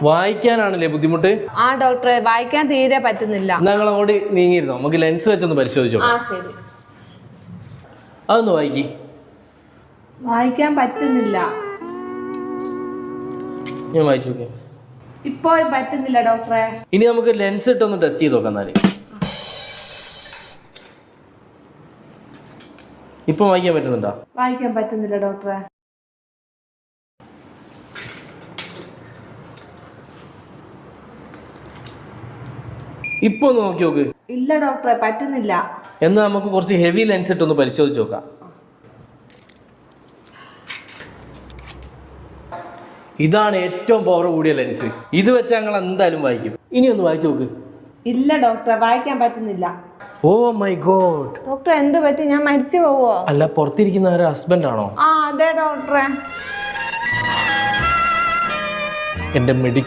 വായിക്കാനാണല്ലേ ബുദ്ധിമുട്ട്? ആ ഡോക്ടറെ, വായിക്കാൻ തീരെ പറ്റുന്നില്ല. ഞങ്ങൾ അങ്ങോട്ട് നീങ്ങിയിരുന്നോ? നമുക്ക് ലെൻസ് വെച്ചൊന്ന് പരിശോധിച്ചോ. ആ ശരി. അതൊന്ന് വായിക്കി. വായിക്കാൻ പറ്റുന്നില്ല. ഞാൻ വായിച്ചു നോക്കി. ഇപ്പോ പറ്റുന്നില്ല ഡോക്ടറെ. ഇനി നമുക്ക് ലെൻസ് ഇട്ടൊന്ന് ടെസ്റ്റ് ചെയ്ത് നോക്കാം. എന്നാല് ഇപ്പൊ വായിക്കാൻ പറ്റുന്നുണ്ടോ? വായിക്കാൻ പറ്റുന്നില്ല ഡോക്ടറെ. ഇപ്പൊ ഒന്ന് നോക്കി നോക്ക്. ഇല്ല ഡോക്ടറെ, പറ്റുന്നില്ല. എന്നാ നമുക്ക് കുറച്ച് ഹെവി ലെൻസ് ഇട്ടൊന്ന് പരിശോധിച്ച് നോക്കാം. ഇതാണ് ഏറ്റവും പവർ കൂടിയ ലെൻസ്. ഇത് വെച്ച് ഞങ്ങൾ എന്തായാലും വായിക്കും. ഇനി ഒന്ന് വായിച്ചു നോക്ക്. ഇല്ല ഡോക്ടറെ, വായിക്കാൻ പറ്റുന്നില്ല. Oh my God. ഡോക്ടർ എന്ത് പറ്റി? ഞാൻ മരിച്ചു പോവോ? അല്ല, പുറത്തിരിക്കുന്ന ഒരു ഹസ്ബൻഡ് ആണോ? ആ അതെ ഡോക്ടറെ. എന്റെ മെഡി